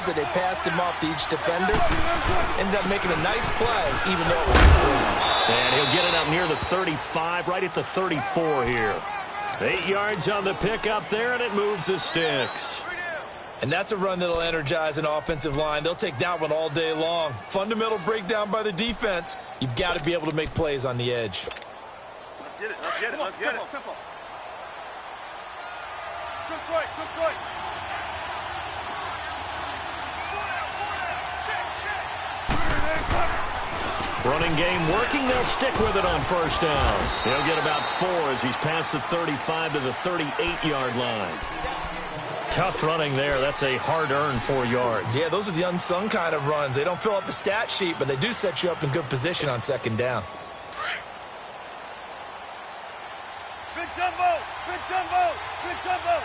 was that they passed him off to each defender. Ended up making a nice play, even though it was complete. And he'll get it up near the 35, right at the 34 here. 8 yards on the pickup there, and it moves the sticks. And that's a run that'll energize an offensive line. They'll take that one all day long. Fundamental breakdown by the defense. You've got to be able to make plays on the edge. Let's get it, let's get it, let's get it. Simple. Running game working. They'll stick with it on first down. He'll get about 4 as he's past the 35 to the 38-yard line. Tough running there. That's a hard-earned 4 yards. Yeah, those are the unsung kind of runs. They don't fill up the stat sheet, but they do set you up in good position on second down. Big jumbo! Big jumbo! Big jumbo!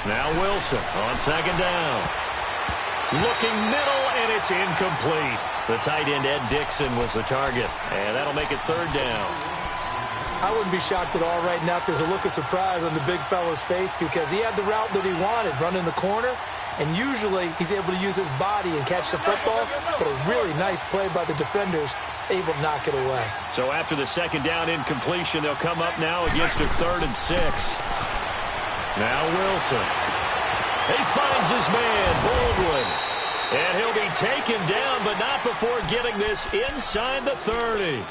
Now Wilson on second down. Looking middle, and it's incomplete. The tight end, Ed Dixon, was the target, and that'll make it third down. I wouldn't be shocked at all right now if there's a look of surprise on the big fella's face because he had the route that he wanted, running the corner, and usually he's able to use his body and catch the football, but a really nice play by the defenders, able to knock it away. So after the second down incompletion, they'll come up now against a 3rd and 6. Now Wilson. He finds his man, Baldwin. And he'll be taken down, but not before getting this inside the 30.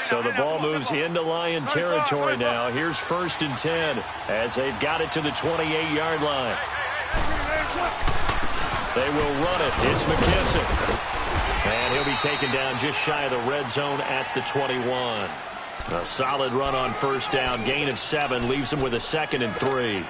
So the ball moves into Lion territory now. Here's 1st and 10 as they've got it to the 28-yard line. They will run it. It's McKissick. And he'll be taken down just shy of the red zone at the 21. A solid run on first down. Gain of 7 leaves him with a 2nd and 3.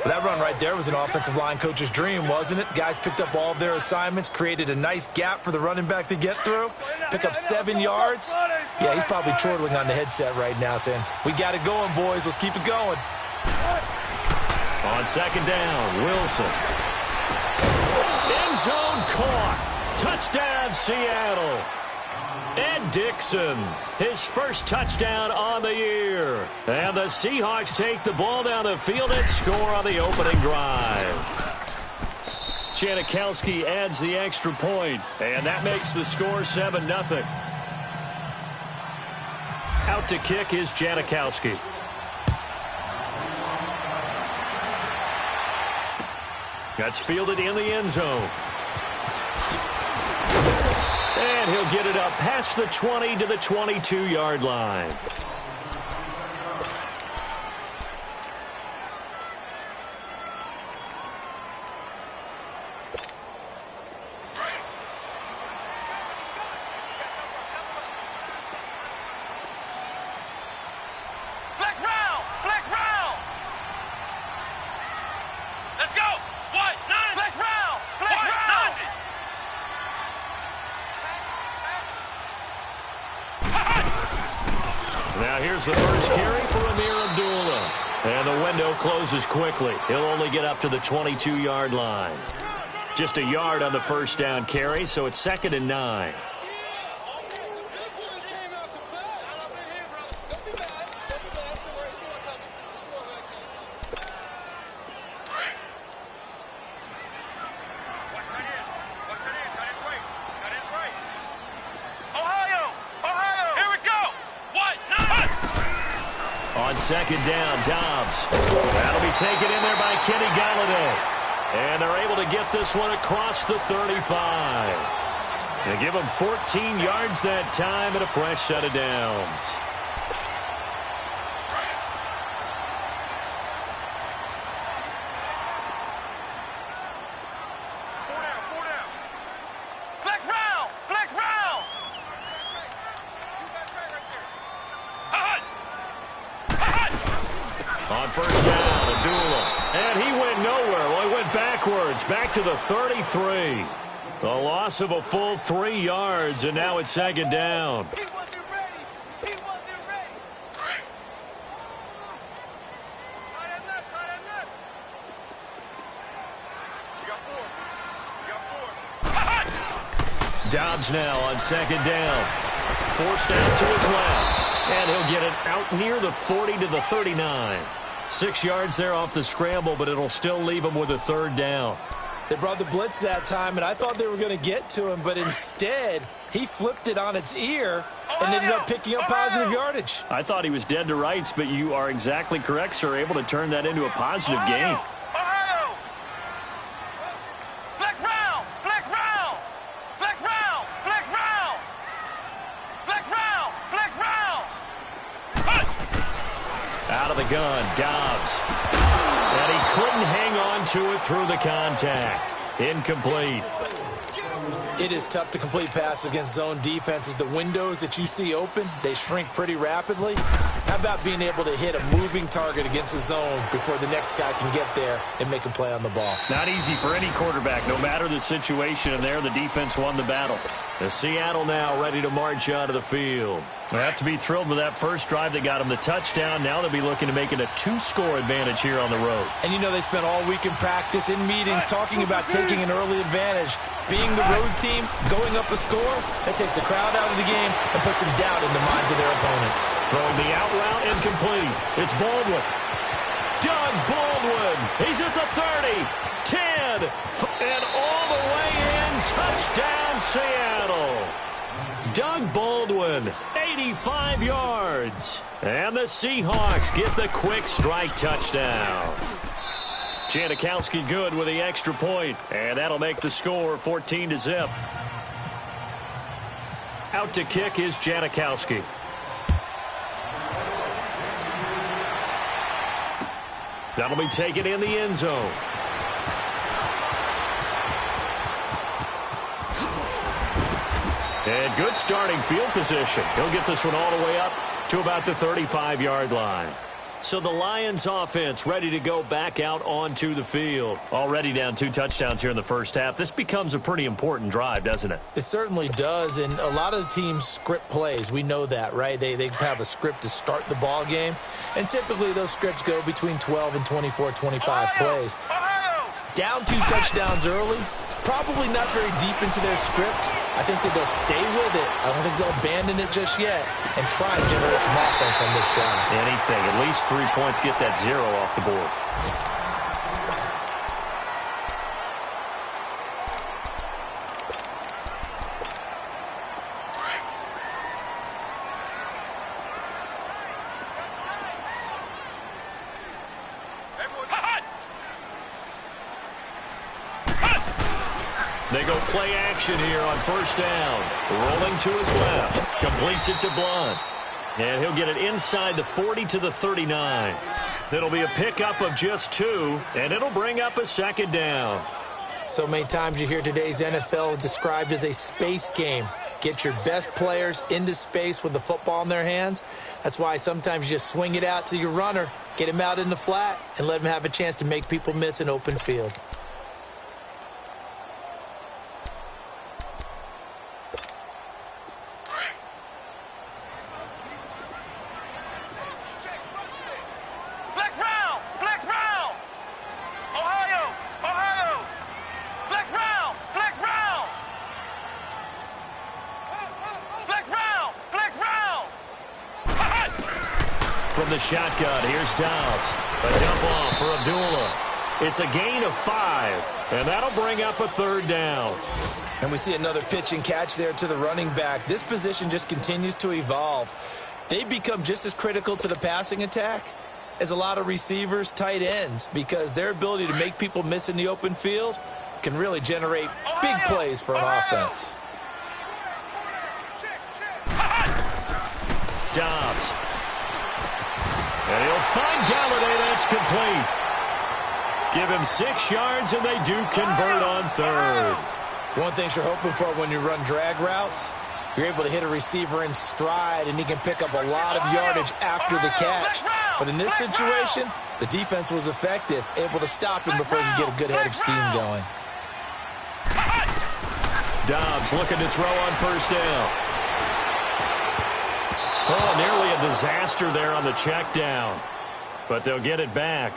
That run right there was an offensive line coach's dream, wasn't it? Guys picked up all of their assignments, created a nice gap for the running back to get through, pick up 7 yards. Yeah, he's probably chortling on the headset right now saying, we got it going, boys. Let's keep it going. On second down, Wilson. End zone caught. Touchdown, Seattle. Ed Dixon, his first touchdown on the year. And the Seahawks take the ball down the field and score on the opening drive. Janikowski adds the extra point, and that makes the score 7-0. Out to kick is Janikowski. That's fielded in the end zone. And he'll get it up past the 20 to the 22-yard line. Here's the first carry for Amir Abdullah. And the window closes quickly. He'll only get up to the 22-yard line. Just a yard on the first down carry, so it's 2nd and 9. On second down, Dobbs. That'll be taken in there by Kenny Galladay. And they're able to get this one across the 35. They give him 14 yards that time and a fresh set of downs. On first down, Abdullah. And he went nowhere. Well, he went backwards, back to the 33. The loss of a full 3 yards, and now it's 2nd down. He wasn't ready. He wasn't ready. Dobbs now on second down. Forced out to his left. And he'll get it out near the 40 to the 39. 6 yards there off the scramble, but it'll still leave him with a third down. They brought the blitz that time, and I thought they were going to get to him, but instead he flipped it on its ear and ended up picking up positive yardage. I thought he was dead to rights, but you are exactly correct, sir. Able to turn that into a positive gain. Out of the gun, Dobbs. And he couldn't hang on to it through the contact. Incomplete. It is tough to complete passes against zone defenses. The windows that you see open, they shrink pretty rapidly. How about being able to hit a moving target against a zone before the next guy can get there and make a play on the ball? Not easy for any quarterback, no matter the situation, and there the defense won the battle. The Seattle now ready to march onto the field. They have to be thrilled with that first drive that got them the touchdown. Now they'll be looking to make it a 2-score advantage here on the road. And you know they spent all week in practice, in meetings, talking about taking an early advantage. Being the road team, going up a score, that takes the crowd out of the game and puts some doubt in the minds of their opponents. Throwing the out route incomplete. It's Baldwin. Doug Baldwin. He's at the 30, 10, and all the way in. Touchdown, Seattle. Doug Baldwin, 85 yards. And the Seahawks get the quick strike touchdown. Janikowski good with the extra point, and that'll make the score 14-0. Out to kick is Janikowski. That'll be taken in the end zone. And good starting field position. He'll get this one all the way up to about the 35-yard line. So the Lions offense ready to go back out onto the field. Already down 2 touchdowns here in the first half. This becomes a pretty important drive, doesn't it? It certainly does, and a lot of the teams script plays. We know that, right? They have a script to start the ball game, and typically those scripts go between 12 and 24, 25 plays. Down 2 touchdowns early, probably not very deep into their script. I think that they'll stay with it. I don't think they'll abandon it just yet and try and generate some offense on this drive. Anything. At least 3 points, get that 0 off the board. They go play action here on first down. Rolling to his left. Completes it to Blunt. And he'll get it inside the 40 to the 39. It'll be a pickup of just 2, and it'll bring up a second down. So many times you hear today's NFL described as a space game. Get your best players into space with the football in their hands. That's why sometimes you just swing it out to your runner, get him out in the flat, and let him have a chance to make people miss an open field. From the shotgun, here's Dobbs. A dump off for Abdullah. It's a gain of 5, and that'll bring up a third down. And we see another pitch and catch there to the running back. This position just continues to evolve. They become just as critical to the passing attack as a lot of receivers, tight ends, because their ability to make people miss in the open field can really generate big plays for an offense. Dobbs. And he'll find Galladay. That's complete. Give him 6 yards, and they do convert on third. One thing you're hoping for when you run drag routes, you're able to hit a receiver in stride, and he can pick up a lot of yardage after the catch. But in this situation, the defense was effective, able to stop him before he could get a good head of steam going. Dobbs looking to throw on first down. Oh, nearly a disaster there on the check down. But they'll get it back.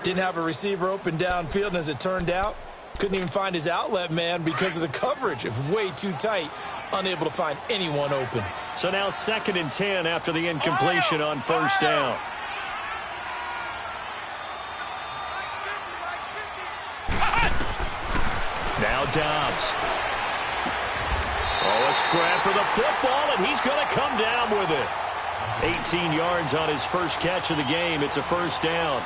Didn't have a receiver open downfield, and as it turned out, Couldn't even find his outlet man because of the coverage. It's way too tight. Unable to find anyone open. So now 2nd and 10 after the incompletion on first down. Now Dobbs. Oh, a scrap for the football, and he's going to come down with it. 18 yards on his first catch of the game. It's a first down.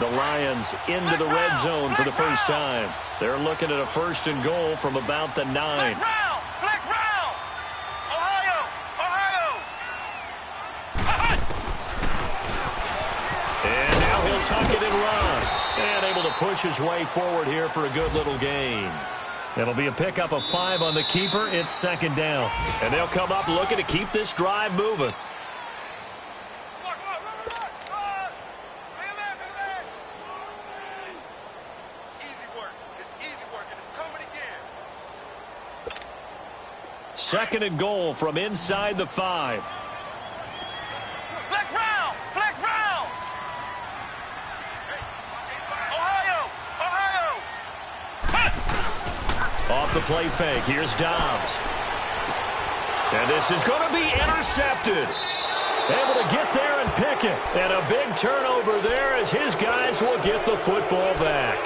The Lions into the red zone for the first time. They're looking at a 1st and goal from about the 9. Flex round! Ohio! And now he'll tuck it and run. And able to push his way forward here for a good little gain. It'll be a pickup of 5 on the keeper. It's 2nd down. And they'll come up looking to keep this drive moving. Second and goal from inside the 5. Flex round! Ohio! Off the play fake, here's Dobbs. And this is going to be intercepted. Able to get there and pick it. And a big turnover there as his guys will get the football back.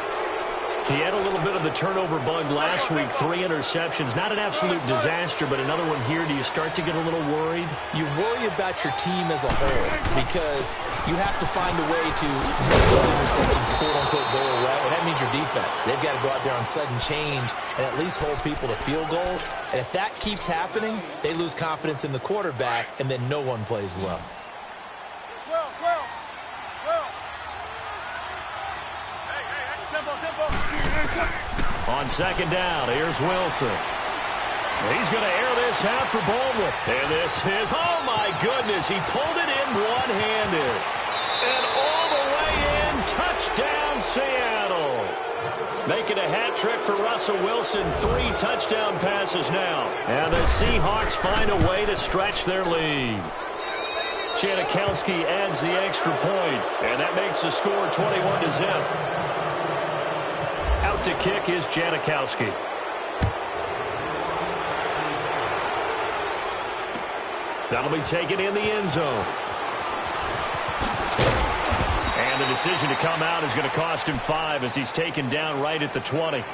He had a little bit of the turnover bug last week, 3 interceptions. Not an absolute disaster, but another one here. Do you start to get a little worried? You worry about your team as a whole because you have to find a way to make those interceptions, quote-unquote, go away, and that means your defense. They've got to go out there on sudden change and at least hold people to field goals. And if that keeps happening, they lose confidence in the quarterback, and then no one plays well. 12. On 2nd down, here's Wilson. He's going to air this out for Baldwin. And this is, oh my goodness, he pulled it in one-handed. And all the way in, touchdown Seattle. Making a hat trick for Russell Wilson, 3 touchdown passes now. And the Seahawks find a way to stretch their lead. Janikowski adds the extra point, and that makes the score 21-0. Out to kick is Janikowski. That'll be taken in the end zone. And the decision to come out is going to cost him 5 as he's taken down right at the 20.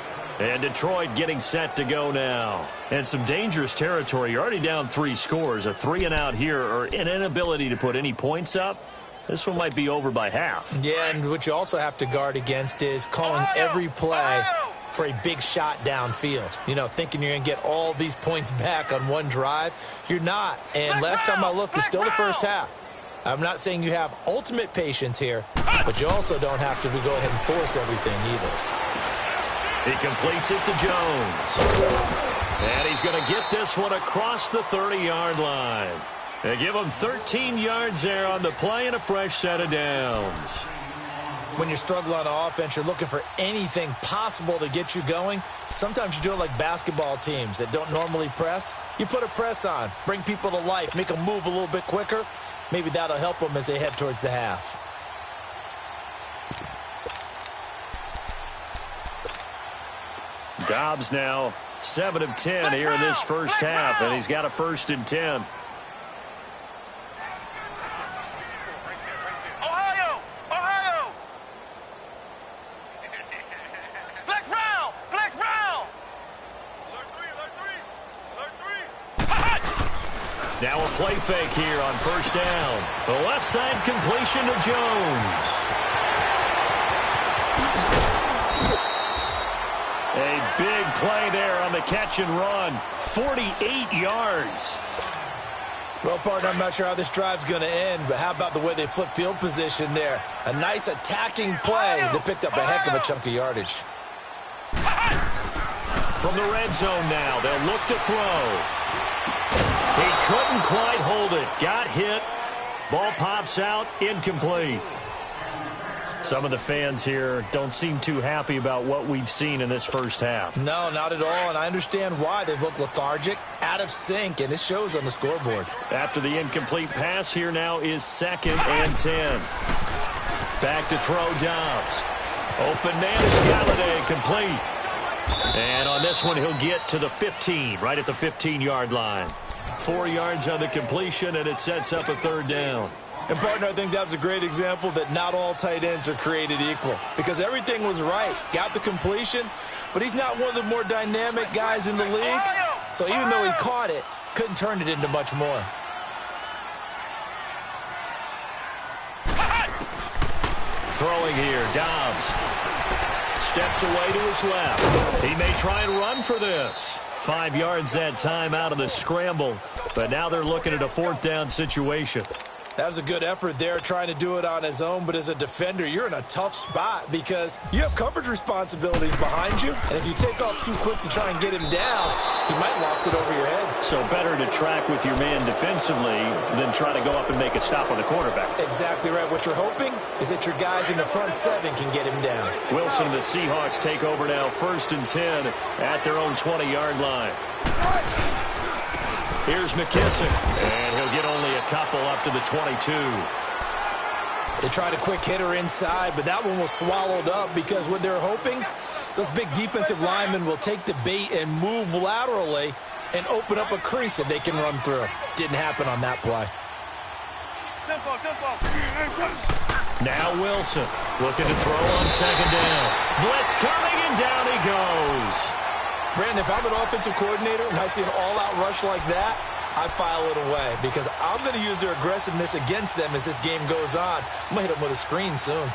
And Detroit getting set to go now. And some dangerous territory. You're already down 3 scores. A 3-and-out here or an inability to put any points up. This one might be over by half. Yeah, and what you also have to guard against is calling every play for a big shot downfield. You know, thinking you're going to get all these points back on one drive. You're not. And last time I looked, it's still the first half. I'm not saying you have ultimate patience here, but you also don't have to go ahead and force everything either. He completes it to Jones. And he's going to get this one across the 30-yard line. They give him 13 yards there on the play and a fresh set of downs. When you're struggling on offense, you're looking for anything possible to get you going. Sometimes you do it like basketball teams that don't normally press. You put a press on, bring people to life, make them move a little bit quicker. Maybe that'll help them as they head towards the half. Dobbs now 7 of 10 here in this first half, and he's got a 1st and 10. Ohio! Flex round! Alert 3! Now a play fake here on first down. The left side completion to Jones. A big play there on the catch and run. 48 yards. Well, partner, I'm not sure how this drive's going to end, but how about the way they flip field position there? A nice attacking play that picked up a heck of a chunk of yardage. From the red zone now, they'll look to throw. He couldn't quite hold it. Got hit. Ball pops out. Incomplete. Some of the fans here don't seem too happy about what we've seen in this first half. No, not at all, and I understand why. They've looked lethargic, out of sync, and it shows on the scoreboard. After the incomplete pass, here now is 2nd and 10. Back to throw Dobbs. Open man is Galladay, complete. And on this one, he'll get to the 15, right at the 15-yard line. 4 yards on the completion, and it sets up a third down. And, partner, I think that's a great example that not all tight ends are created equal because everything was right. Got the completion, but he's not one of the more dynamic guys in the league. So even though he caught it, couldn't turn it into much more. Throwing here, Dobbs. Steps away to his left. He may try and run for this. 5 yards that time out of the scramble, but now they're looking at a fourth down situation. That was a good effort there, trying to do it on his own. But as a defender, you're in a tough spot because you have coverage responsibilities behind you. And if you take off too quick to try and get him down, he might loft it over your head. So better to track with your man defensively than try to go up and make a stop on the quarterback. Exactly right. What you're hoping is that your guys in the front seven can get him down. Wilson and the Seahawks take over now, 1st and 10 at their own 20-yard line. Here's McKissick, and he'll get only a couple up to the 22. They tried a quick hitter inside, but that one was swallowed up because what they're hoping, those big defensive linemen will take the bait and move laterally and open up a crease that they can run through. Didn't happen on that play. Now Wilson looking to throw on 2nd down. Blitz coming, and down he goes. Brandon, if I'm an offensive coordinator and I see an all-out rush like that, I file it away because I'm going to use their aggressiveness against them as this game goes on. I'm going to hit them with a screen soon.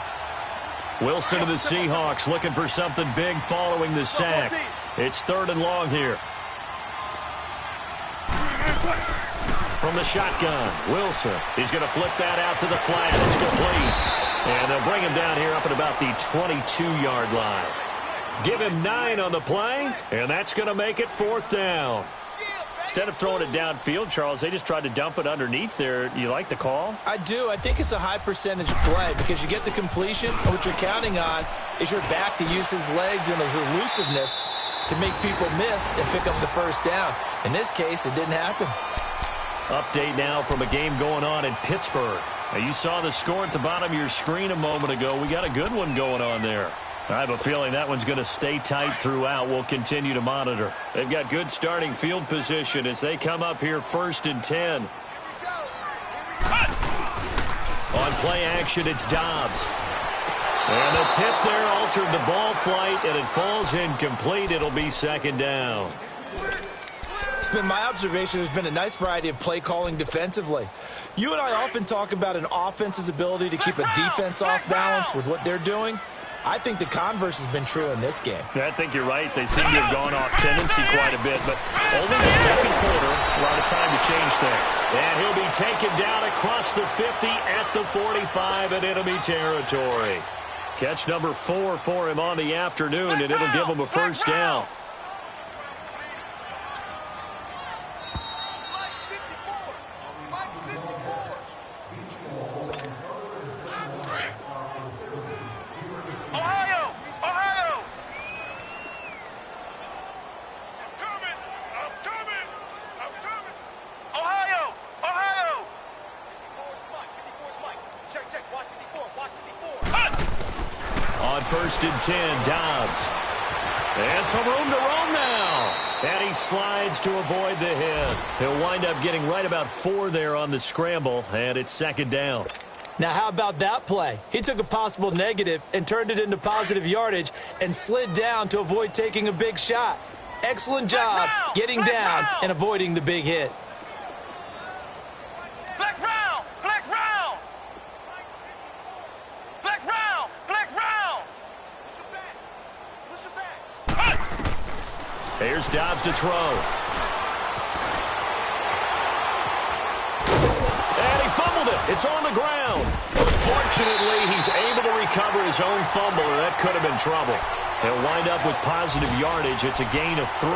Wilson to the Seahawks looking for something big following the sack. It's 3rd and long here. From the shotgun, Wilson. He's going to flip that out to the flat. It's complete. And they'll bring him down here up at about the 22-yard line. Give him 9 on the play, and that's going to make it 4th down. Instead of throwing it downfield, Charles, they just tried to dump it underneath there. You like the call? I do. I think it's a high-percentage play because you get the completion, and what you're counting on is your back to use his legs and his elusiveness to make people miss and pick up the 1st down. In this case, it didn't happen. Update now from a game going on in Pittsburgh. Now, you saw the score at the bottom of your screen a moment ago. We got a good one going on there. I have a feeling that one's going to stay tight throughout. We'll continue to monitor. They've got good starting field position as they come up here 1st and 10. On play action, it's Dobbs. And the tip there altered the ball flight, and it falls incomplete. It'll be 2nd down. It's been my observation there's been a nice variety of play calling defensively. You and I often talk about an offense's ability to keep a defense off balance with what they're doing. I think the converse has been true in this game. I think you're right. They seem to have gone off tendency quite a bit, but only the 2nd quarter, a lot of time to change things. And he'll be taken down across the 50 at the 45 in enemy territory. Catch number 4 for him on the afternoon, and it'll give him a 1st down. On 1st and 10, Dobbs. And some room to roam now. And he slides to avoid the hit. He'll wind up getting right about 4 there on the scramble, and it's 2nd down. Now, how about that play? He took a possible negative and turned it into positive yardage and slid down to avoid taking a big shot. Excellent job getting down and avoiding the big hit. Here's Dobbs to throw. And he fumbled it. It's on the ground. Fortunately, he's able to recover his own fumble, or that could have been trouble. He'll wind up with positive yardage. It's a gain of 3,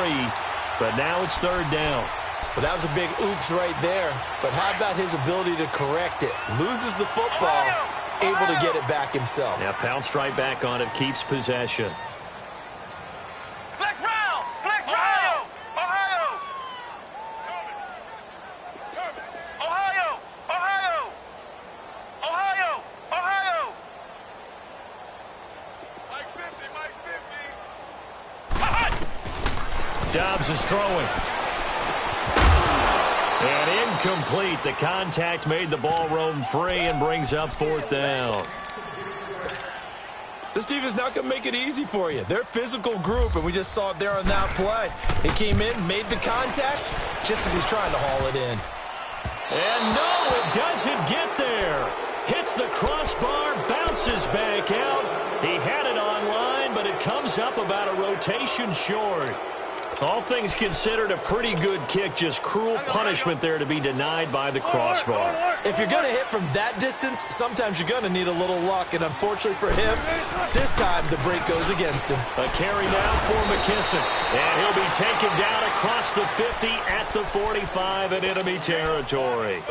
but now it's 3rd down. Well, that was a big oops right there. But how about his ability to correct it? Loses the football, able to get it back himself. Yeah, pounced right back on it, keeps possession. Dobbs is throwing. And incomplete. The contact made the ball roam free and brings up 4th down. This defense not going to make it easy for you. They're a physical group, and we just saw it there on that play. He came in, made the contact, just as he's trying to haul it in. And no, it doesn't get there. Hits the crossbar, bounces back out. He had it online, but it comes up about a rotation short. All things considered, a pretty good kick. Just cruel punishment there to be denied by the crossbar. If you're going to hit from that distance, sometimes you're going to need a little luck. And unfortunately for him, this time the break goes against him. A carry now for McKissick. And he'll be taken down across the 50 at the 45 in enemy territory.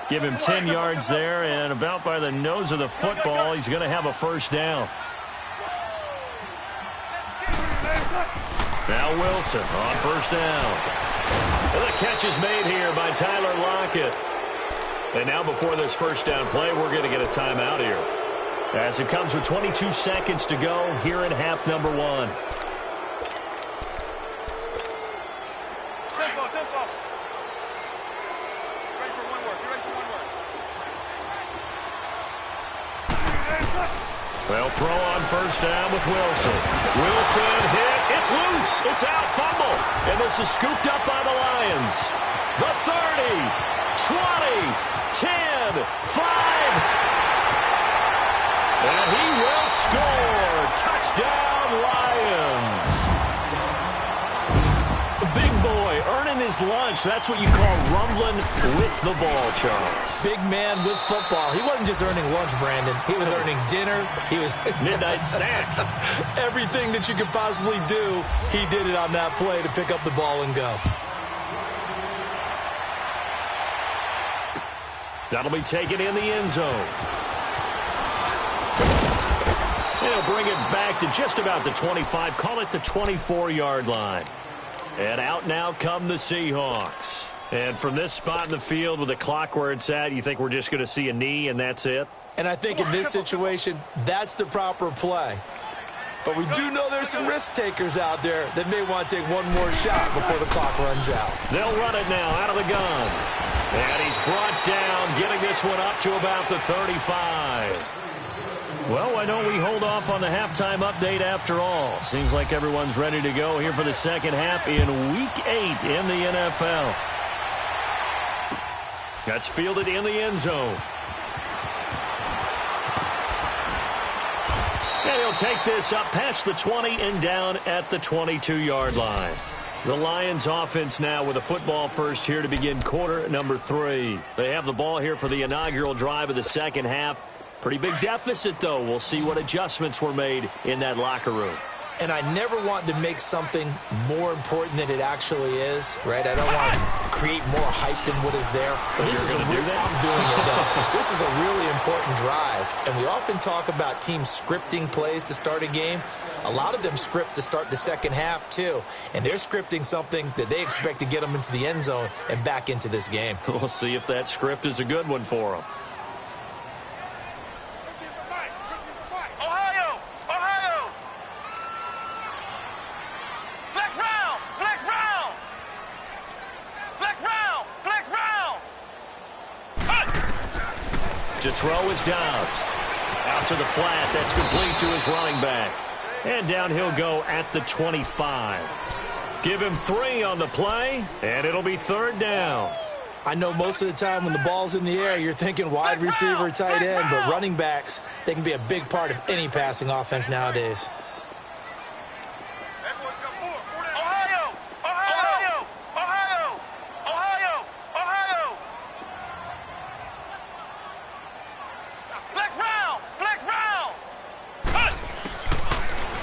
Give him 10 yards there, and about by the nose of the football, he's going to have a 1st down. Now Wilson on 1st down. And the catch is made here by Tyler Lockett. And now before this 1st down play, we're going to get a timeout here, as it comes with 22 seconds to go here in half number 1. Well, throw on 1st down with Wilson. Wilson hit. It's loose. It's out. Fumble. And this is scooped up by the Lions. The 30, 20, 10, 5. And he will score. Touchdown, Lions. Big boy earning his lunch. That's what you call rumbling with the ball, Charles. Big man with football. He wasn't just earning lunch, Brandon. He was earning dinner. He was midnight snack. Everything that you could possibly do, he did it on that play to pick up the ball and go. That'll be taken in the end zone. And he'll bring it back to just about the 25. Call it the 24-yard line. And out now come the Seahawks. And from this spot in the field with the clock where it's at, you think we're just going to see a knee and that's it? And I think in this situation, that's the proper play. But we do know there's some risk takers out there that may want to take one more shot before the clock runs out. They'll run it now out of the gun. And he's brought down, getting this one up to about the 35. Well, why don't we hold off on the halftime update after all? Seems like everyone's ready to go here for the second half in Week 8 in the NFL. That's fielded in the end zone. And he'll take this up past the 20 and down at the 22-yard line. The Lions offense now with a football first here to begin quarter number 3. They have the ball here for the inaugural drive of the second half. Pretty big deficit, though. We'll see what adjustments were made in that locker room. And I never want to make something more important than it actually is, right? I don't want to create more hype than what is there. But this is I'm doing it, though. This is a really important drive. And we often talk about teams scripting plays to start a game. A lot of them script to start the second half, too. And they're scripting something that they expect to get them into the end zone and back into this game. We'll see if that script is a good one for them. To throw is Dobbs. Out to the flat. That's complete to his running back. And down he'll go at the 25. Give him 3 on the play, and it'll be 3rd down. I know most of the time when the ball's in the air, you're thinking wide receiver, tight end, but running backs, they can be a big part of any passing offense nowadays.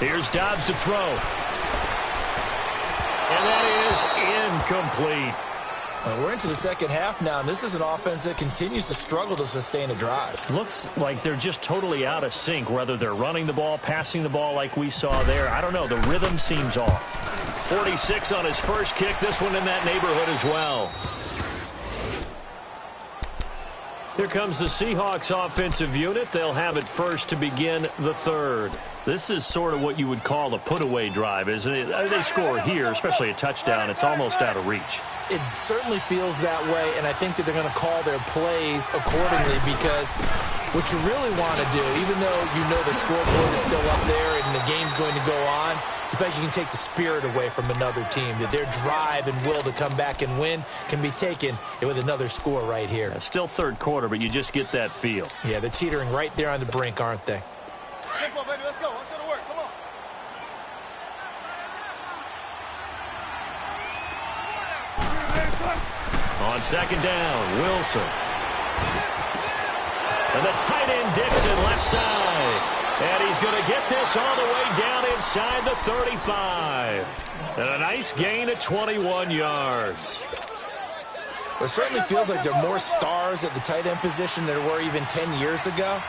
Here's Dobbs to throw. And that is incomplete. We're into the second half now, and this is an offense that continues to struggle to sustain a drive. Looks like they're just totally out of sync, whether they're running the ball, passing the ball like we saw there. I don't know. The rhythm seems off. 46 on his first kick. This one in that neighborhood as well. Here comes the Seahawks offensive unit. They'll have it first to begin the third. This is sort of what you would call a put-away drive, isn't it? They score here, especially a touchdown. It's almost out of reach. It certainly feels that way, and I think that they're going to call their plays accordingly because what you really want to do, even though you know the scoreboard is still up there and the game's going to go on, you think you can take the spirit away from another team, that their drive and will to come back and win can be taken with another score right here. Yeah, still third quarter, but you just get that feel. Yeah, they're teetering right there on the brink, aren't they? Tempo, baby. Let's go. Let's go to work. Come on. On second down, Wilson. And the tight end, Dixon, left side. And he's going to get this all the way down inside the 35. And a nice gain of 21 yards. It certainly feels like there are more stars at the tight end position than there were even 10 years ago.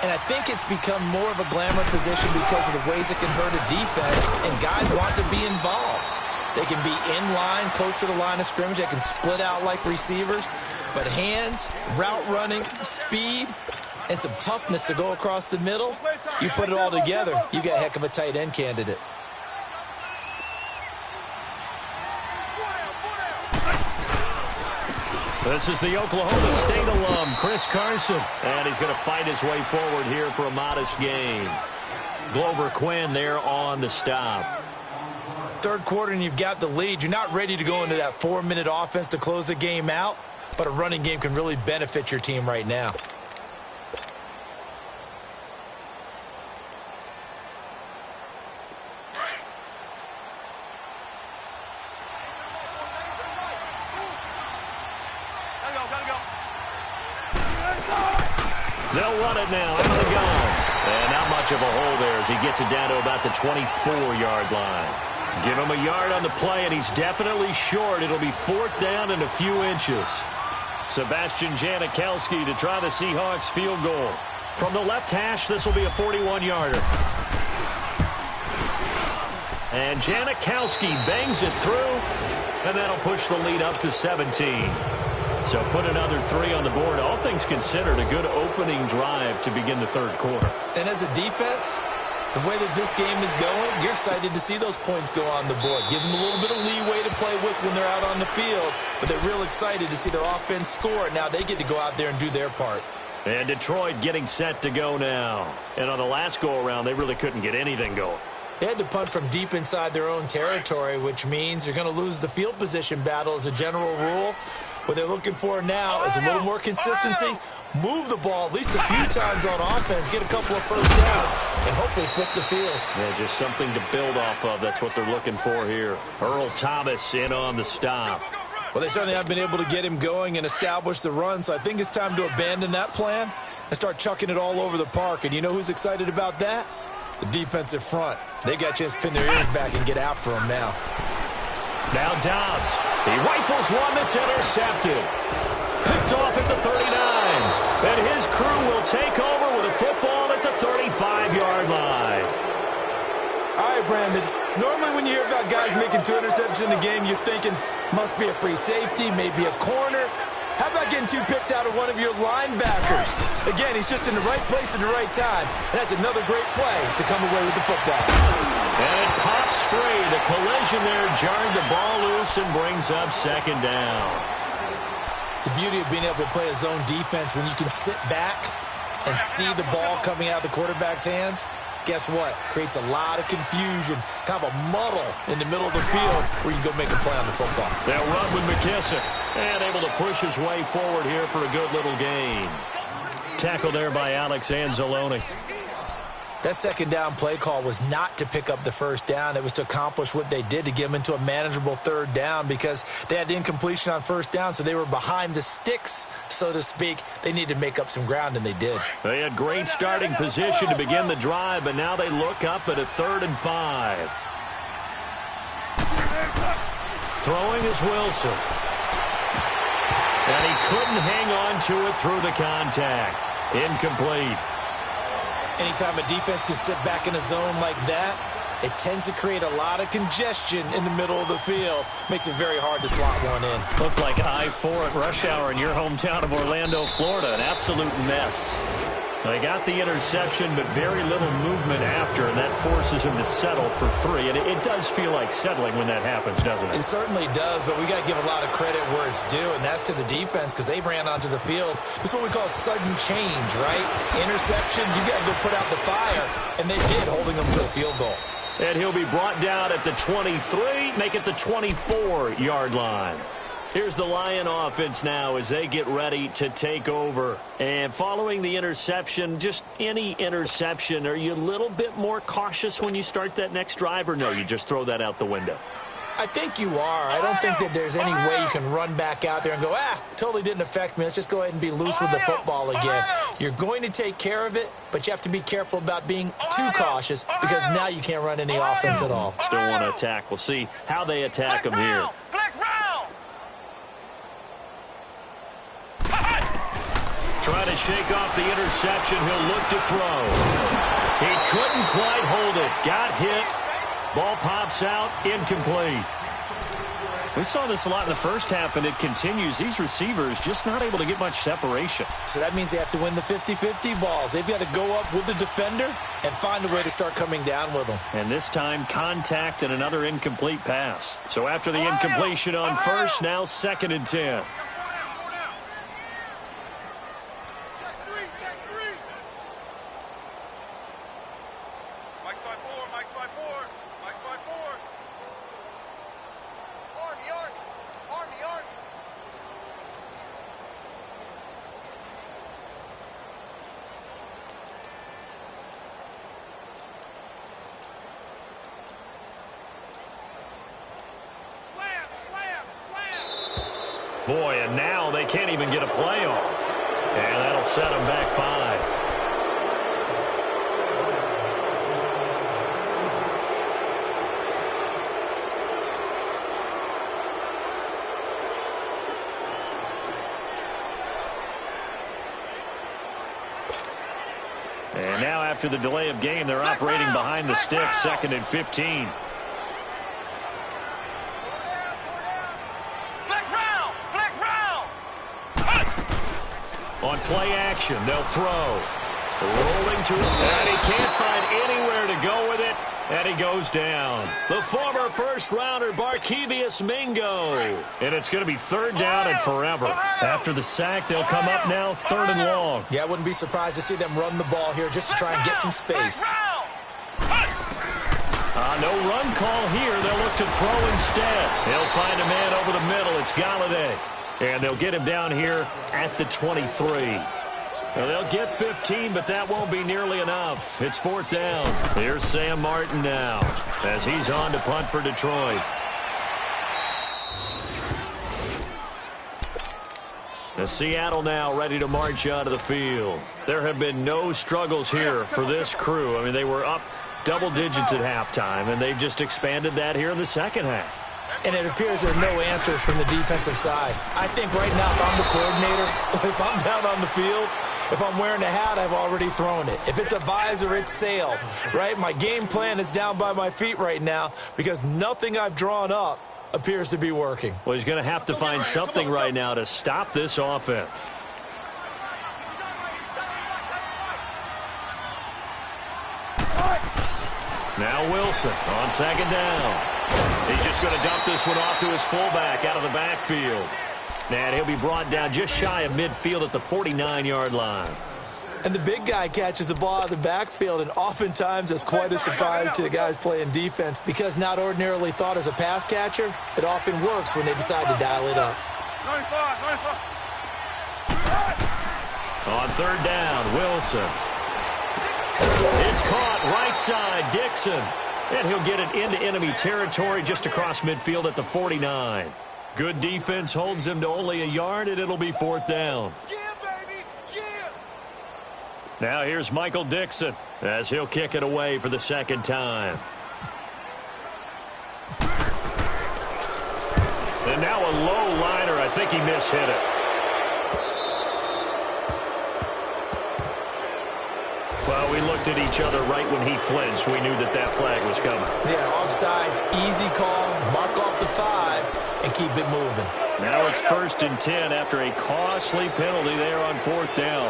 And I think it's become more of a glamour position because of the ways it can hurt a defense, and guys want to be involved. They can be in line, close to the line of scrimmage. They can split out like receivers. But hands, route running, speed, and some toughness to go across the middle, you put it all together, you got a heck of a tight end candidate. This is the Oklahoma State alum, Chris Carson. And he's going to fight his way forward here for a modest gain. Glover Quinn there on the stop. Third quarter and you've got the lead. You're not ready to go into that 4-minute offense to close the game out, but a running game can really benefit your team right now. They'll run it now out of the gun. And not much of a hole there as he gets it down to about the 24-yard line. Give him a yard on the play, and he's definitely short. It'll be fourth down and a few inches. Sebastian Janikowski to try the Seahawks field goal. From the left hash, this will be a 41-yarder. And Janikowski bangs it through, and that'll push the lead up to 17. So put another 3 on the board. All things considered, a good opening drive to begin the third quarter. And as a defense, the way that this game is going, you're excited to see those points go on the board. Gives them a little bit of leeway to play with when they're out on the field, but they're real excited to see their offense score. Now they get to go out there and do their part. And Detroit getting set to go now. And on the last go-around, they really couldn't get anything going. They had to punt from deep inside their own territory, which means you're going to lose the field position battle as a general rule. What they're looking for now is a little more consistency. Move the ball at least a few times on offense, get a couple of first downs, and hopefully flip the field. Yeah, just something to build off of. That's what they're looking for here. Earl Thomas in on the stop. Well, they certainly have been able to get him going and establish the run, so I think it's time to abandon that plan and start chucking it all over the park. And you know who's excited about that? The defensive front. They got a chance to pin their ears back and get after him now. Now Dobbs. He rifles one that's intercepted. Picked off at the 39. And his crew will take over with a football at the 35-yard line. All right, Brandon. Normally when you hear about guys making 2 interceptions in the game, you're thinking must be a free safety, maybe a corner. How about getting 2 picks out of one of your linebackers? Again, he's just in the right place at the right time. And that's another great play to come away with the football. And it pops free. The collision there jarred the ball loose and brings up second down. The beauty of being able to play a zone defense when you can sit back and see the ball coming out of the quarterback's hands, guess what? Creates a lot of confusion, kind of a muddle in the middle of the field where you can go make a play on the football. They'll run with McKissick. And able to push his way forward here for a good little gain. Tackle there by Alex Anzalone. That second down play call was not to pick up the first down. It was to accomplish what they did, to get them into a manageable third down, because they had incompletion on first down, so they were behind the sticks, so to speak. They needed to make up some ground, and they did. They had great starting position to begin the drive, but now they look up at a 3rd and 5. Throwing is Wilson. And he couldn't hang on to it through the contact. Incomplete. Anytime a defense can sit back in a zone like that, It tends to create a lot of congestion in the middle of the field. Makes it very hard to slot one in. Looked like I-4 at rush hour in your hometown of Orlando, Florida. An absolute mess. They got the interception, but very little movement after, and that forces him to settle for 3. And it does feel like settling when that happens, doesn't it? It certainly does, but we got to give a lot of credit where it's due, and that's to the defense because they ran onto the field. This is what we call sudden change, right? Interception, you got to go put out the fire, and they did, holding them to a field goal. And he'll be brought down at the 23, make it the 24-yard line. Here's the Lion offense now as they get ready to take over. And following the interception, just any interception, are you a little bit more cautious when you start that next drive, or no, you just throw that out the window? I think you are. I don't think that there's any way you can run back out there and go, totally didn't affect me. Let's just go ahead and be loose with the football again. You're going to take care of it, but you have to be careful about being too cautious because now you can't run any offense at all. Still want to attack. We'll see how they attack him here. Trying to shake off the interception. He'll look to throw. He couldn't quite hold it. Got hit. Ball pops out. Incomplete. We saw this a lot in the first half, and it continues. These receivers just not able to get much separation. So that means they have to win the 50-50 balls. They've got to go up with the defender and find a way to start coming down with them. And this time, contact and another incomplete pass. So after the incompletion on first, now 2nd and 10. Boy, and now they can't even get a play off. And that'll set them back 5. And now after the delay of game, they're operating behind the sticks, 2nd and 15. On play action, they'll throw. Rolling to him, and he can't find anywhere to go with it, and he goes down. The former first-rounder, Barkevious Mingo. And it's going to be 3rd down and forever. After the sack, they'll come up now 3rd and long. Yeah, I wouldn't be surprised to see them run the ball here just to try and get some space. No run call here. They'll look to throw instead. They'll find a man over the middle. It's Galladay. And they'll get him down here at the 23. Well, they'll get 15, but that won't be nearly enough. It's 4th down. Here's Sam Martin now as he's on to punt for Detroit. The Seattle now ready to march out of the field. There have been no struggles here for this crew. I mean, they were up double digits at halftime, and they've just expanded that here in the second half. And it appears there are no answers from the defensive side. I think right now, if I'm the coordinator, if I'm down on the field, if I'm wearing a hat, I've already thrown it. If it's a visor, it's sailed, right? My game plan is down by my feet right now because nothing I've drawn up appears to be working. Well, he's going to have to find something right now to stop this offense. Now Wilson on 2nd down. He's just going to dump this one off to his fullback out of the backfield. And he'll be brought down just shy of midfield at the 49-yard line. And the big guy catches the ball out of the backfield, and oftentimes it's quite a surprise to the guys playing defense because not ordinarily thought as a pass catcher, it often works when they decide to dial it up. On 3rd down, Wilson. It's caught right side, Dixon. And he'll get it into enemy territory just across midfield at the 49. Good defense holds him to only a yard, and it'll be 4th down. Yeah, baby, yeah. Now here's Michael Dixon as he'll kick it away for the 2nd time. And now a low liner. I think he mishit it. Well, we look looked at each other right when he flinched. We knew that that flag was coming. Yeah, offsides, easy call, mark off the 5, and keep it moving. Now it's 1st and 10 after a costly penalty there on 4th down.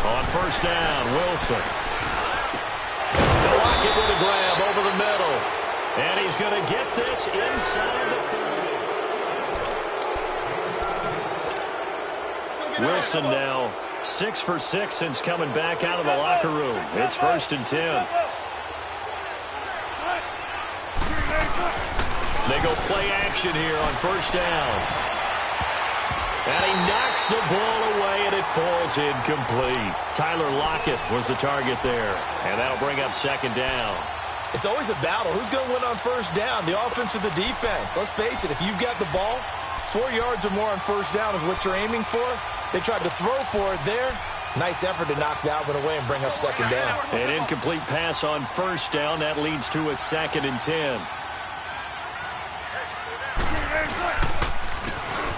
On 1st down, Wilson. Lockett with a grab over the middle. And he's going to get this inside the 30. Wilson now 6 for 6 since coming back out of the locker room. It's 1st and 10. They go play action here on 1st down. And he knocks the ball away, and it falls incomplete. Tyler Lockett was the target there. And that'll bring up 2nd down. It's always a battle. Who's going to win on 1st down, the offense or the defense? Let's face it, if you've got the ball, 4 yards or more on 1st down is what you're aiming for. They tried to throw for it there. Nice effort to knock that one away and bring up 2nd down. An incomplete pass on 1st down. That leads to a 2nd and 10.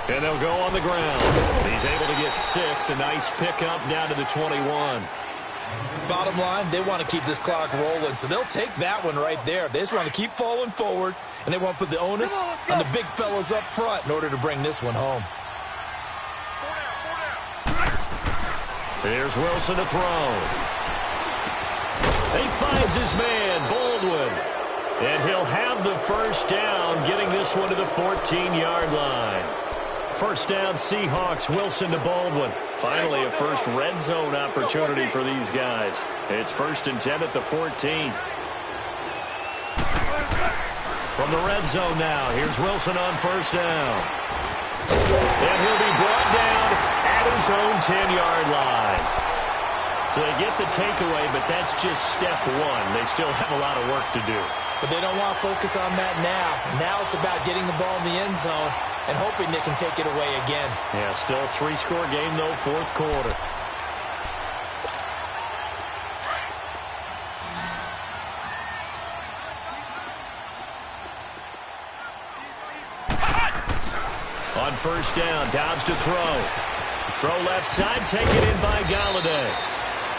And they'll go on the ground. He's able to get 6. A nice pickup down to the 21. Bottom line, they want to keep this clock rolling, so they'll take that one right there. They just want to keep falling forward, and they want to put the onus on the big fellas up front in order to bring this one home. Here's Wilson to throw. He finds his man, Baldwin. And he'll have the 1st down, getting this one to the 14-yard line. 1st down, Seahawks. Wilson to Baldwin. Finally, a first red zone opportunity for these guys. It's 1st and 10 at the 14. From the red zone now, here's Wilson on 1st down. And he'll be brought down at his own 10-yard line. So they get the takeaway, but that's just step 1. They still have a lot of work to do. But they don't want to focus on that now. Now it's about getting the ball in the end zone and hoping they can take it away again. Yeah, still a 3-score game, though, 4th quarter. On 1st down, Dobbs to throw. Throw left side, taken in by Galladay.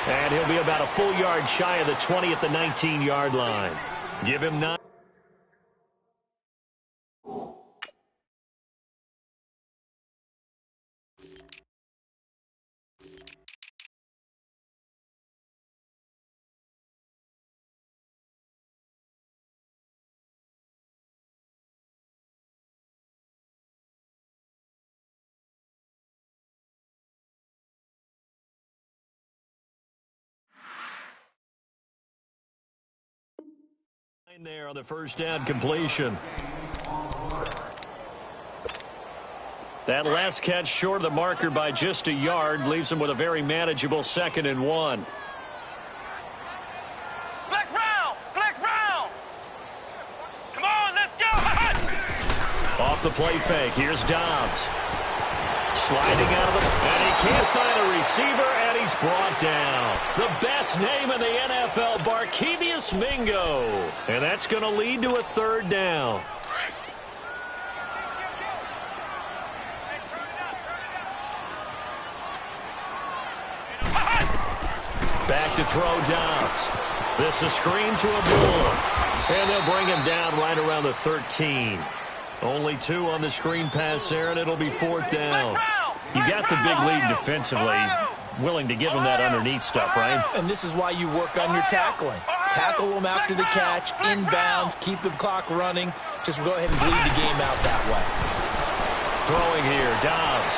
And he'll be about a full yard shy of the 20 at the 19-yard line. Give him 9. There on the 1st down completion. That last catch short of the marker by just a yard leaves him with a very manageable 2nd and 1. Flex round! Flex round! Come on, let's go! Off the play fake, here's Dobbs. Sliding out of the... And he can't find a receiver, and he's brought down. The best name in the NFL, Barkevius Mingo. And that's going to lead to a 3rd down. Back to throw Dobbs. This a screen to Abdullah. And they'll bring him down right around the 13. Only 2 on the screen pass there, and it'll be 4th down. You got the big lead defensively, willing to give them that underneath stuff, right? And this is why you work on your tackling. Tackle them after the catch, inbounds, keep the clock running. Just go ahead and bleed the game out that way. Throwing here, Dobbs.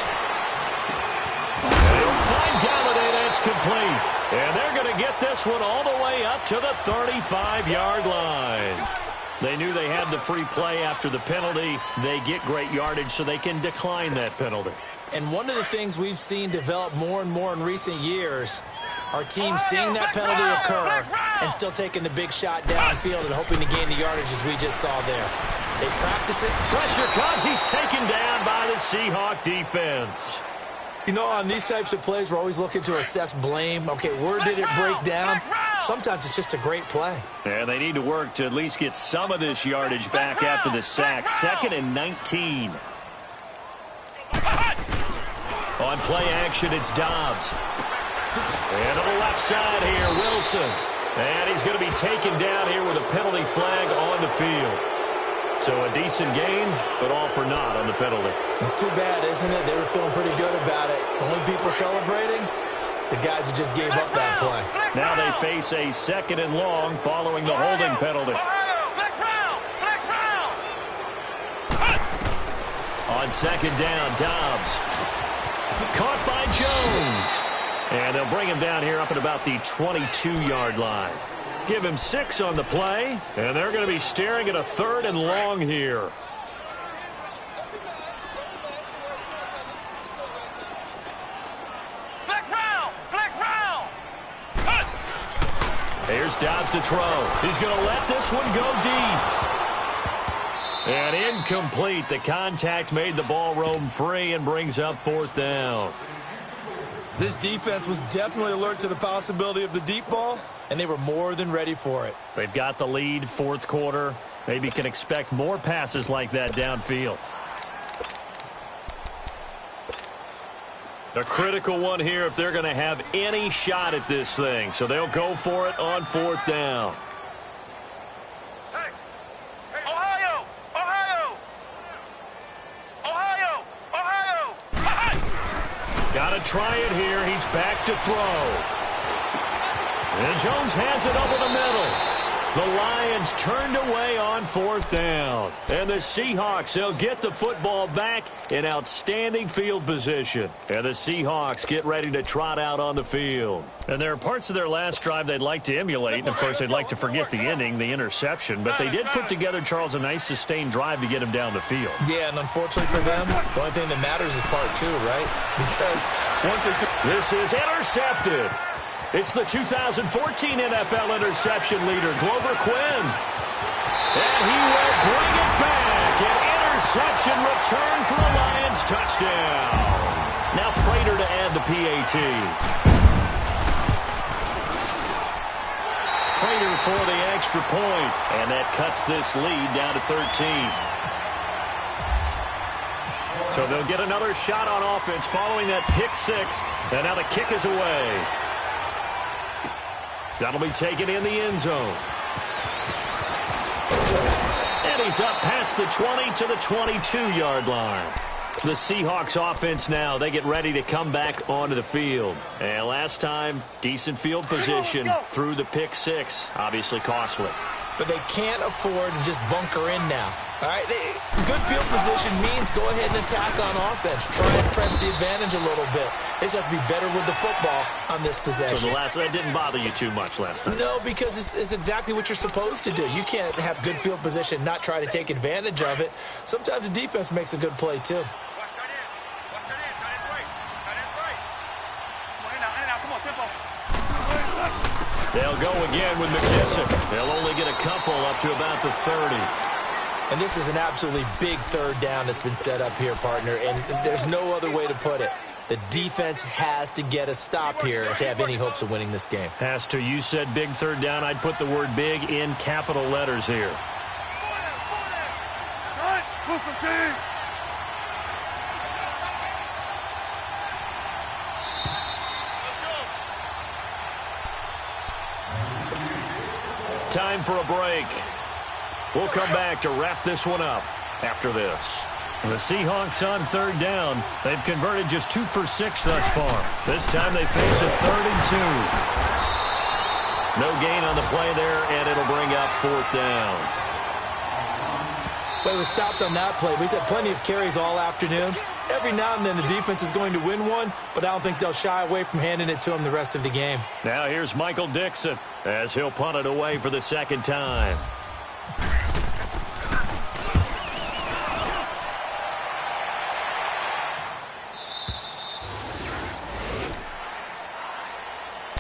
They'll find Galladay, that's complete. And they're going to get this one all the way up to the 35-yard line. They knew they had the free play after the penalty. They get great yardage so they can decline that penalty. And one of the things we've seen develop more and more in recent years, our team seeing that penalty occur and still taking the big shot downfield and hoping to gain the yardage as we just saw there. They practice it. Pressure comes. He's taken down by the Seahawk defense. You know, on these types of plays, we're always looking to assess blame. Okay, where did it break down? Sometimes it's just a great play. And they need to work to at least get some of this yardage back after the sack. 2nd and 19. On On play action, it's Dobbs. And to the left side here, Wilson. And he's going to be taken down here with a penalty flag on the field. So a decent gain, but all for naught on the penalty. It's too bad, isn't it? They were feeling pretty good about it. Only people celebrating, the guys who just gave up that play. Now they face a 2nd and long following the holding penalty. On 2nd down, Dobbs. Caught by Jones. And they'll bring him down here up at about the 22-yard line. Give him 6 on the play, and they're going to be staring at a 3rd and long here. Flex round. Here's Dobbs to throw. He's going to let this one go deep. And incomplete. The contact made the ball roam free and brings up 4th down. This defense was definitely alert to the possibility of the deep ball, and they were more than ready for it. They've got the lead, 4th quarter. Maybe can expect more passes like that downfield. A critical one here if they're going to have any shot at this thing. So they'll go for it on 4th down. Got to try it here. He's back to throw. And Jones has it over the middle. The Lions turned away on 4th down. And the Seahawks, they'll get the football back in outstanding field position. And the Seahawks get ready to trot out on the field. And there are parts of their last drive they'd like to emulate. And, of course, they'd like to forget the ending, the interception. But they did put together, Charles, a nice sustained drive to get him down the field. Yeah, and unfortunately for them, the only thing that matters is part 2, right? Because once they this is intercepted. It's the 2014 NFL interception leader, Glover Quinn. And he will bring it back. An interception return for a Lions touchdown. Now Prater to add the PAT. Prater for the extra point. And that cuts this lead down to 13. So they'll get another shot on offense following that pick 6. And now the kick is away. That'll be taken in the end zone. And he's up past the 20 to the 22-yard line. The Seahawks offense now, they get ready to come back onto the field. And last time, decent field position through the pick 6. Obviously costly. But they can't afford to just bunker in now. All right, good field position means go ahead and attack on offense. Try and press the advantage a little bit. They just have to be better with the football on this possession. So that didn't bother you too much last time? No, because it's exactly what you're supposed to do. You can't have good field position, not try to take advantage of it. Sometimes the defense makes a good play, too. They'll go again with McKissick. They'll only get a couple up to about the 30. And this is an absolutely big 3rd down that's been set up here, partner, and there's no other way to put it. The defense has to get a stop here if they have any hopes of winning this game. Has to. You said big 3rd down. I'd put the word big in capital letters here. Time for a break. We'll come back to wrap this one up after this. The Seahawks on 3rd down. They've converted just 2 for 6 thus far. This time they face a 3rd and 2. No gain on the play there, and it'll bring up 4th down. But it was stopped on that play. He's had plenty of carries all afternoon. Every now and then the defense is going to win one, but I don't think they'll shy away from handing it to him the rest of the game. Now here's Michael Dixon as he'll punt it away for the 2nd time.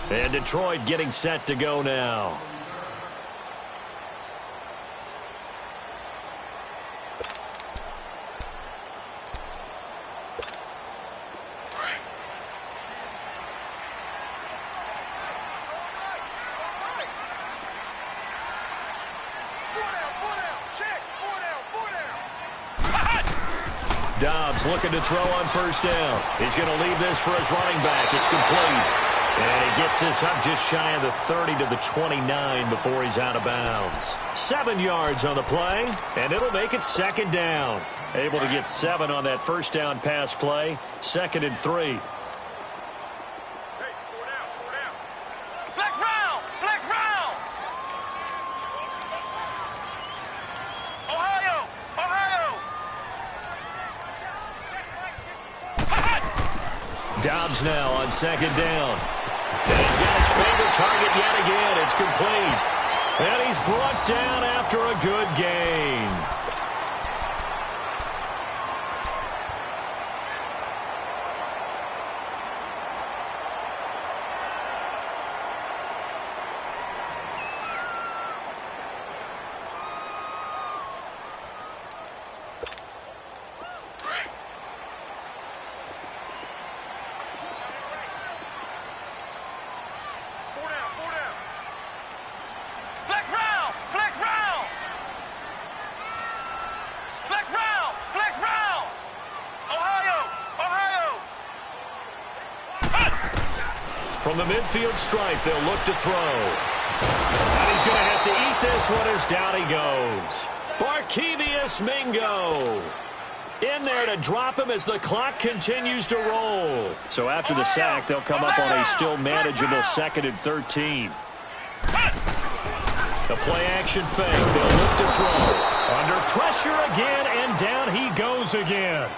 And Detroit getting set to go now. Dobbs looking to throw on first down. He's going to leave this for his running back. It's complete. And he gets this up just shy of the 30 to the 29 before he's out of bounds. 7 yards on the play, and it'll make it second down. Able to get 7 on that first down pass play. 2nd and 3. Flex round! Flex round! Ohio! Ohio! Dobbs now on 2nd down. And he's got his favorite target yet again. It's complete. And he's brought down after a good gain. From the midfield stripe, they'll look to throw. And he's going to have to eat this one as down he goes. Barkevious Mingo in there to drop him as the clock continues to roll. So after the sack, they'll come up on a still manageable 2nd and 13. The play-action fake. They'll look to throw. Under pressure again, and down he goes again.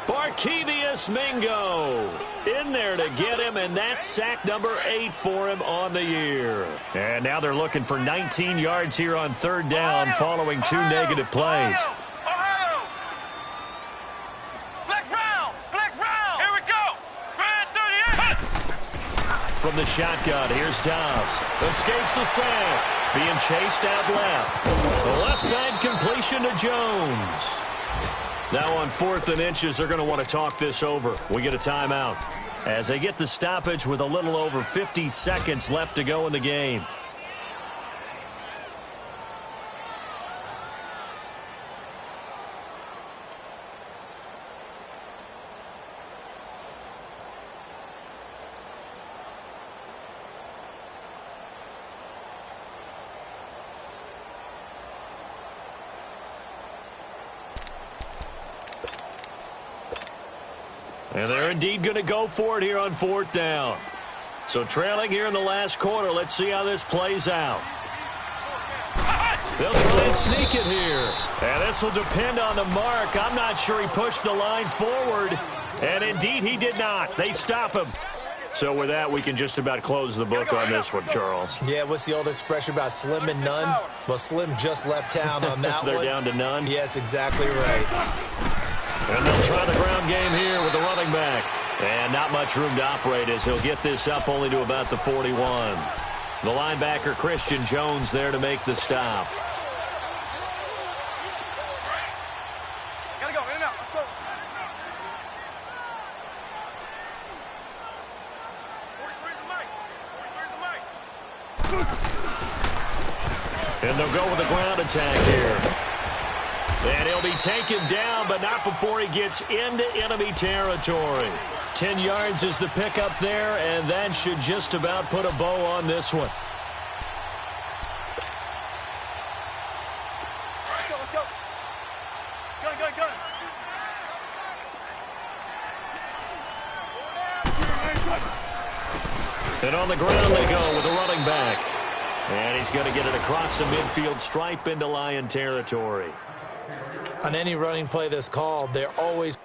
Barkevious Mingo in there to get him, and that's sack number 8 for him on the year. And now they're looking for 19 yards here on 3rd down following 2 negative plays. From the shotgun, here's Dobbs. Escapes the sack. Being chased out left. The left side completion to Jones. Now on 4th and inches, they're going to want to talk this over. We get a timeout as they get the stoppage with a little over 50 seconds left to go in the game. And they're indeed going to go for it here on 4th down. So trailing here in the last quarter, let's see how this plays out. They'll try and sneak it here. And this will depend on the mark. I'm not sure he pushed the line forward. And indeed he did not. They stop him. So with that, we can just about close the book on this one, Charles. Yeah, what's the old expression about slim and none? Well, Slim just left town on that They're one. down to none? Yes, exactly right. And they'll try the ground game here with the running back. And not much room to operate as he'll get this up only to about the 41. The linebacker, Christian Jones, there to make the stop. Gotta go, in and out, let's go. And they'll go with the ground attack here. And he'll be taken down, but not before he gets into enemy territory. 10 yards is the pickup there, and that should just about put a bow on this one. Let's go. Go. And on the ground they go with the running back. And he's going to get it across the midfield stripe into Lion territory. On any running play that's called, they're always